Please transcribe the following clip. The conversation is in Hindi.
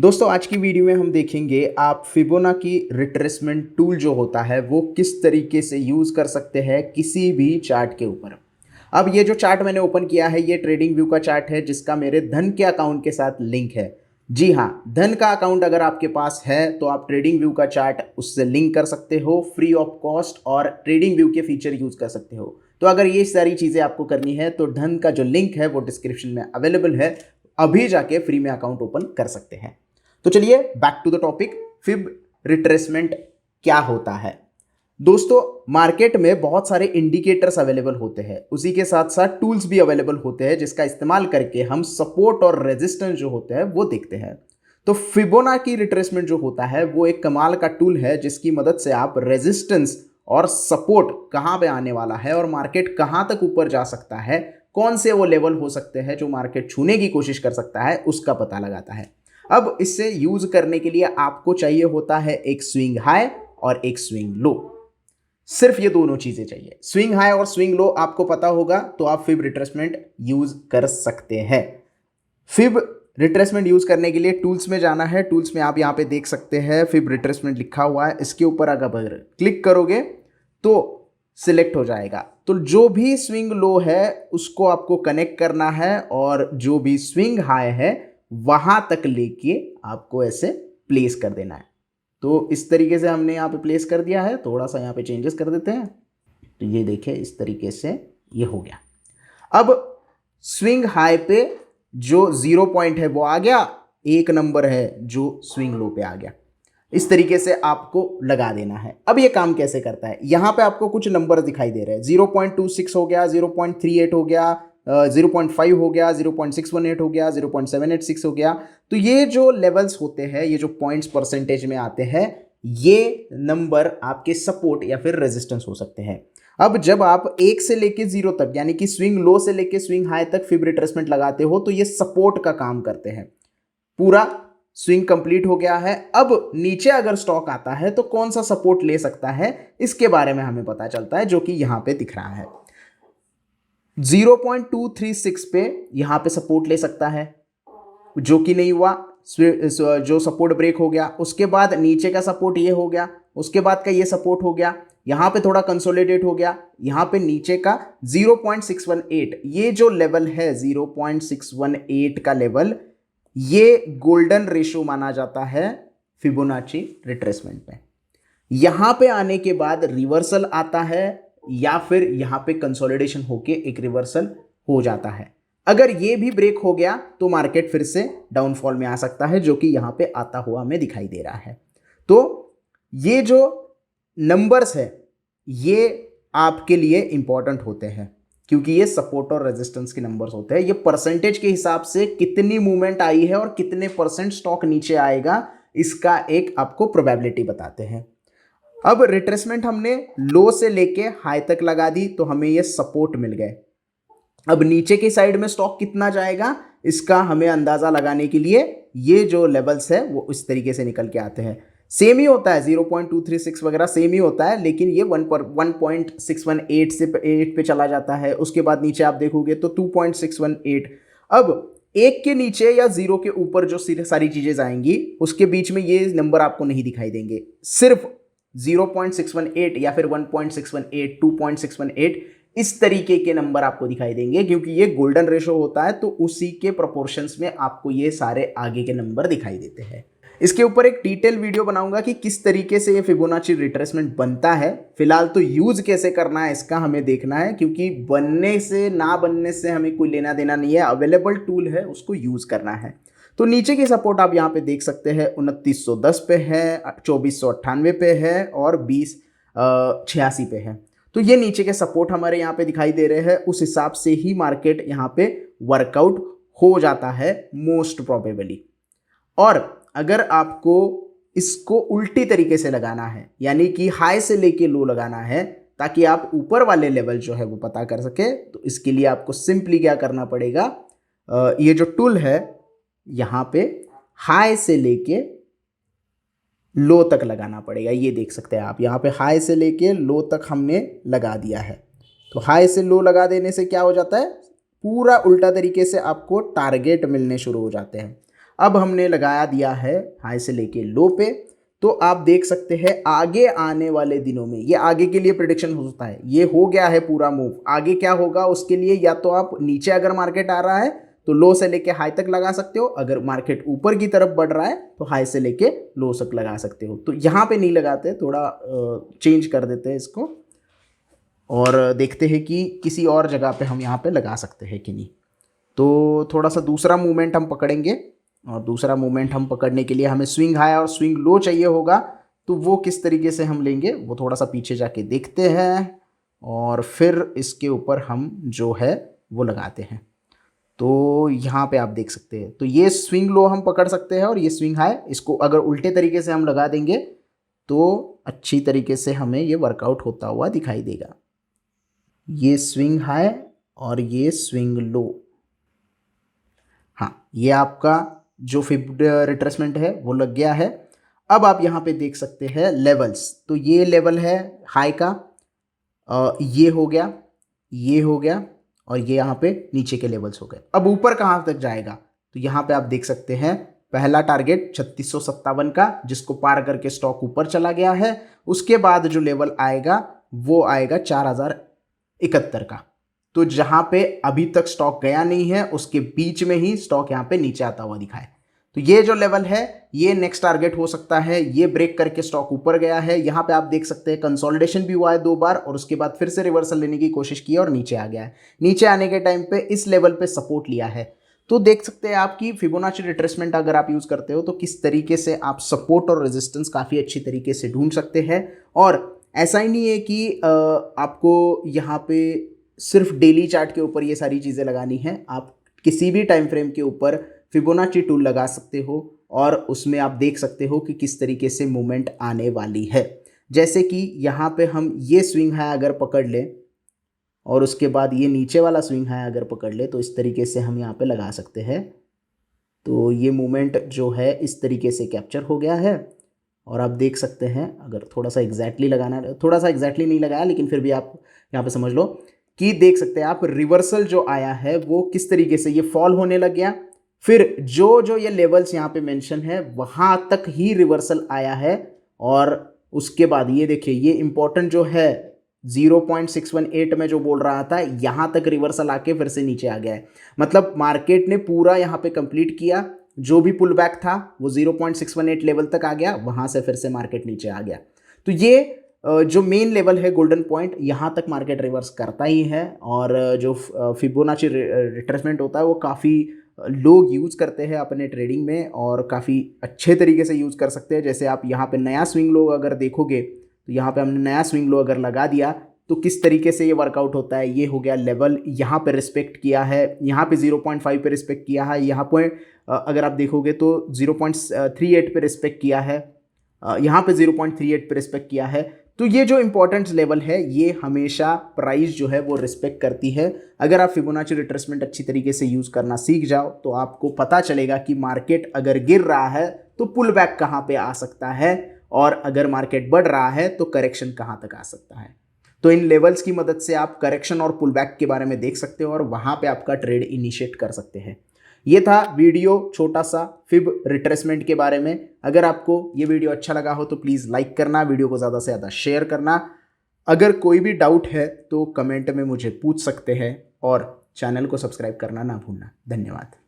दोस्तों आज की वीडियो में हम देखेंगे आप फिबोनाची रिट्रेसमेंट टूल जो होता है वो किस तरीके से यूज़ कर सकते हैं किसी भी चार्ट के ऊपर। अब ये जो चार्ट मैंने ओपन किया है ये ट्रेडिंग व्यू का चार्ट है जिसका मेरे धन के अकाउंट के साथ लिंक है। जी हाँ, धन का अकाउंट अगर आपके पास है तो आप ट्रेडिंग व्यू का चार्ट उससे लिंक कर सकते हो फ्री ऑफ कॉस्ट और ट्रेडिंग व्यू के फीचर यूज़ कर सकते हो। तो अगर ये सारी चीज़ें आपको करनी है तो धन का जो लिंक है वो डिस्क्रिप्शन में अवेलेबल है, अभी जाके फ्री में अकाउंट ओपन कर सकते हैं। तो चलिए back to the topic, fib retracement क्या होता है। दोस्तों मार्केट में बहुत सारे इंडिकेटर्स अवेलेबल होते हैं, उसी के साथ साथ टूल्स भी अवेलेबल होते हैं जिसका इस्तेमाल करके हम सपोर्ट और रेजिस्टेंस जो होते हैं वो देखते हैं। तो फिबोनाची रिट्रेसमेंट जो होता है वो एक कमाल का टूल है जिसकी मदद से आप रेजिस्टेंस और सपोर्ट कहाँ पे आने वाला है और मार्केट कहाँ तक ऊपर जा सकता है, कौन से वो लेवल हो सकते हैं जो मार्केट छूने की कोशिश कर सकता है, उसका पता लगाता है। अब इससे यूज करने के लिए आपको चाहिए होता है एक स्विंग हाई और एक स्विंग लो। सिर्फ ये दोनों चीजें चाहिए, स्विंग हाई और स्विंग लो आपको पता होगा तो आप फिब रिट्रेसमेंट यूज कर सकते हैं। फिब रिट्रेसमेंट यूज करने के लिए टूल्स में जाना है। टूल्स में आप यहां पे देख सकते हैं फिब रिट्रेसमेंट लिखा हुआ है, इसके ऊपर अगर क्लिक करोगे तो सिलेक्ट हो जाएगा। तो जो भी स्विंग लो है उसको आपको कनेक्ट करना है और जो भी स्विंग हाई है वहां तक लेके आपको ऐसे प्लेस कर देना है। तो इस तरीके से हमने यहाँ पे प्लेस कर दिया है, थोड़ा सा यहाँ पे चेंजेस कर देते हैं तो ये देखिए इस तरीके से ये हो गया। अब स्विंग हाई पे जो 0 पॉइंट है वो आ गया, एक नंबर है जो स्विंग लो पे आ गया। इस तरीके से आपको लगा देना है। अब ये काम कैसे करता है, यहाँ पे आपको कुछ नंबर दिखाई दे रहे हैं, 0.26 हो गया, 0.38 हो गया, 0.5 हो गया, 0.618 हो गया, 0.786 हो गया। तो ये जो लेवल्स होते हैं, ये जो पॉइंट्स परसेंटेज में आते हैं, ये नंबर आपके सपोर्ट या फिर रेजिस्टेंस हो सकते हैं। अब जब आप 1 से लेके 0 तक यानी कि स्विंग लो से लेके स्विंग हाई तक फिब रिट्रेसमेंट लगाते हो तो ये सपोर्ट का काम करते हैं। पूरा स्विंग कंप्लीट हो गया है। अब नीचे अगर स्टॉक आता है तो कौन सा सपोर्ट ले सकता है इसके बारे में हमें पता चलता है, जो कि यहां पे दिख रहा है। 0.236 पे यहां पे सपोर्ट ले सकता है, जो कि नहीं हुआ, जो सपोर्ट ब्रेक हो गया। उसके बाद नीचे का सपोर्ट ये हो गया, उसके बाद का ये सपोर्ट हो गया, यहां पे थोड़ा कंसोलिडेट हो गया, यहां पे नीचे का 0.618, ये जो लेवल है 0.618 का लेवल, ये गोल्डन रेशो माना जाता है फिबोनाची रिट्रेसमेंट में। यहां पे आने के बाद रिवर्सल आता है या फिर यहां पे कंसोलिडेशन होके एक रिवर्सल हो जाता है। अगर ये भी ब्रेक हो गया तो मार्केट फिर से डाउनफॉल में आ सकता है, जो कि यहां पे आता हुआ हमें दिखाई दे रहा है। तो ये जो नंबर्स है ये आपके लिए इंपॉर्टेंट होते हैं क्योंकि ये सपोर्ट और रेजिस्टेंस के नंबर्स होते हैं। ये परसेंटेज के हिसाब से कितनी मूवमेंट आई है और कितने परसेंट स्टॉक नीचे आएगा इसका एक आपको प्रोबेबिलिटी बताते हैं। अब रिट्रेसमेंट हमने लो से लेके हाई तक लगा दी तो हमें ये सपोर्ट मिल गए। अब नीचे की साइड में स्टॉक कितना जाएगा इसका हमें अंदाजा लगाने के लिए ये जो लेवल्स है वो इस तरीके से निकल के आते हैं। सेम ही होता है, 0.236 वगैरह सेम ही होता है, लेकिन ये 1.618 से 8 पे चला जाता है। उसके बाद नीचे आप देखोगे तो 2.618। अब एक के नीचे या 0 के ऊपर जो सारी चीजें जाएंगी उसके बीच में ये नंबर आपको नहीं दिखाई देंगे। सिर्फ 0.618 या फिर 1.618, 2.618 इस तरीके के नंबर आपको दिखाई देंगे क्योंकि ये गोल्डन रेशो होता है, तो उसी के प्रोपोर्शंस में आपको ये सारे आगे के नंबर दिखाई देते हैं। इसके ऊपर एक डिटेल वीडियो बनाऊंगा कि किस तरीके से ये फिबोनाची रिट्रेसमेंट बनता है। फिलहाल तो यूज कैसे करना है इसका हमें देखना है, क्योंकि बनने से ना बनने से हमें कोई लेना देना नहीं है। अवेलेबल टूल है उसको यूज करना है। तो नीचे की सपोर्ट आप यहाँ पे देख सकते हैं, 2910 पे है, 2498 पे है और 2086 पे है। तो ये नीचे के सपोर्ट हमारे यहाँ पे दिखाई दे रहे हैं। उस हिसाब से ही मार्केट यहाँ पे वर्कआउट हो जाता है मोस्ट प्रोबेबली। और अगर आपको इसको उल्टी तरीके से लगाना है यानी कि हाई से लेके लो लगाना है ताकि आप ऊपर वाले लेवल जो है वो पता कर सके, तो इसके लिए आपको सिंपली क्या करना पड़ेगा, ये जो टूल है यहाँ पे हाई से लेके लो तक लगाना पड़ेगा। ये देख सकते हैं आप यहाँ पे हाई से लेके लो तक हमने लगा दिया है। तो हाई से लो लगा देने से क्या हो जाता है, पूरा उल्टा तरीके से आपको टारगेट मिलने शुरू हो जाते हैं। अब हमने लगा दिया है हाई से लेके लो पे। तो आप देख सकते हैं आगे आने वाले दिनों में, ये आगे के लिए प्रेडिक्शन हो सकता है, ये हो गया है पूरा मूव, आगे क्या होगा उसके लिए या तो आप नीचे अगर मार्केट आ रहा है तो लो से लेके हाई तक लगा सकते हो, अगर मार्केट ऊपर की तरफ बढ़ रहा है तो हाई से लेके लो तक लगा सकते हो। तो यहाँ पे नहीं लगाते, थोड़ा चेंज कर देते हैं इसको और देखते हैं कि किसी और जगह पे हम यहाँ पे लगा सकते हैं कि नहीं। तो थोड़ा सा दूसरा मूवमेंट हम पकड़ेंगे और दूसरा मूवमेंट हम पकड़ने के लिए हमें स्विंग हाई और स्विंग लो चाहिए होगा। तो वो किस तरीके से हम लेंगे वो थोड़ा सा पीछे जाके देखते हैं और फिर इसके ऊपर हम जो है वो लगाते हैं। तो यहाँ पे आप देख सकते हैं, तो ये स्विंग लो हम पकड़ सकते हैं और ये स्विंग हाई, इसको अगर उल्टे तरीके से हम लगा देंगे तो अच्छी तरीके से हमें ये वर्कआउट होता हुआ दिखाई देगा। ये स्विंग हाई और ये स्विंग लो, हाँ ये आपका जो फिब रिट्रेसमेंट है वो लग गया है। अब आप यहाँ पे देख सकते हैं लेवल्स, तो ये लेवल है हाई का, ये हो गया, ये हो गया और ये यहाँ पे नीचे के लेवल्स हो गए। अब ऊपर कहाँ तक जाएगा तो यहाँ पे आप देख सकते हैं पहला टारगेट 3657 का, जिसको पार करके स्टॉक ऊपर चला गया है। उसके बाद जो लेवल आएगा वो आएगा 4071 का, तो जहाँ पे अभी तक स्टॉक गया नहीं है उसके बीच में ही स्टॉक यहाँ पे नीचे आता हुआ दिखाए। तो ये जो लेवल है ये नेक्स्ट टारगेट हो सकता है, ये ब्रेक करके स्टॉक ऊपर गया है। यहाँ पे आप देख सकते हैं कंसोलिडेशन भी हुआ है 2 बार और उसके बाद फिर से रिवर्सल लेने की कोशिश की और नीचे आ गया है। नीचे आने के टाइम पे इस लेवल पे सपोर्ट लिया है। तो देख सकते हैं आपकी फिबोनाची रिट्रेसमेंट अगर आप यूज करते हो तो किस तरीके से आप सपोर्ट और रेजिस्टेंस काफी अच्छी तरीके से ढूंढ सकते हैं। और ऐसा ही नहीं है कि आपको यहाँ पे सिर्फ डेली चार्ट के ऊपर ये सारी चीज़ें लगानी है, आप किसी भी टाइम फ्रेम के ऊपर फिबोनाची टूल लगा सकते हो और उसमें आप देख सकते हो कि किस तरीके से मूवमेंट आने वाली है। जैसे कि यहाँ पे हम ये स्विंग हाई अगर पकड़ लें और उसके बाद ये नीचे वाला स्विंग हाई अगर पकड़ ले तो इस तरीके से हम यहाँ पे लगा सकते हैं। तो ये मूवमेंट जो है इस तरीके से कैप्चर हो गया है और आप देख सकते हैं, अगर थोड़ा सा एग्जैक्टली लगाना, थोड़ा सा एग्जैक्टली नहीं लगाया लेकिन फिर भी आप यहाँ पे समझ लो कि देख सकते हैं आप रिवर्सल जो आया है वो किस तरीके से ये फॉल होने लग गया, फिर जो ये लेवल्स यहाँ पे मेंशन है वहाँ तक ही रिवर्सल आया है और उसके बाद ये देखिए ये इंपॉर्टेंट जो है 0.618 में जो बोल रहा था यहाँ तक रिवर्सल आके फिर से नीचे आ गया है। मतलब मार्केट ने पूरा यहाँ पे कंप्लीट किया, जो भी पुल बैक था वो 0.618 लेवल तक आ गया, वहाँ से फिर से मार्केट नीचे आ गया। तो ये जो मेन लेवल है गोल्डन पॉइंट, यहाँ तक मार्केट रिवर्स करता ही है और जो फिबोनाची रिट्रेसमेंट होता है वो काफ़ी लोग यूज़ करते हैं अपने ट्रेडिंग में और काफ़ी अच्छे तरीके से यूज़ कर सकते हैं। जैसे आप यहाँ पे नया स्विंग लो अगर देखोगे तो यहाँ पे हमने नया स्विंग लो अगर लगा दिया तो किस तरीके से ये वर्कआउट होता है। ये हो गया लेवल, यहाँ पे रिस्पेक्ट किया है, यहाँ पे 0.5 पे रिस्पेक्ट किया है, यहाँ पे अगर आप देखोगे तो 0.38 पे रिस्पेक्ट किया है, यहाँ पे 0.38 पे रिस्पेक्ट किया है। तो ये जो इंपॉर्टेंट लेवल है ये हमेशा प्राइस जो है वो रिस्पेक्ट करती है। अगर आप फिबोनाची रिट्रेसमेंट अच्छी तरीके से यूज़ करना सीख जाओ तो आपको पता चलेगा कि मार्केट अगर गिर रहा है तो पुल बैक कहाँ पे आ सकता है और अगर मार्केट बढ़ रहा है तो करेक्शन कहाँ तक आ सकता है। तो इन लेवल्स की मदद से आप करेक्शन और पुल बैक के बारे में देख सकते हो और वहाँ पे आपका ट्रेड इनिशिएट कर सकते हैं। ये था वीडियो छोटा सा फिब रिट्रेसमेंट के बारे में। अगर आपको ये वीडियो अच्छा लगा हो तो प्लीज़ लाइक करना, वीडियो को ज़्यादा से ज़्यादा शेयर करना। अगर कोई भी डाउट है तो कमेंट में मुझे पूछ सकते हैं और चैनल को सब्सक्राइब करना ना भूलना। धन्यवाद।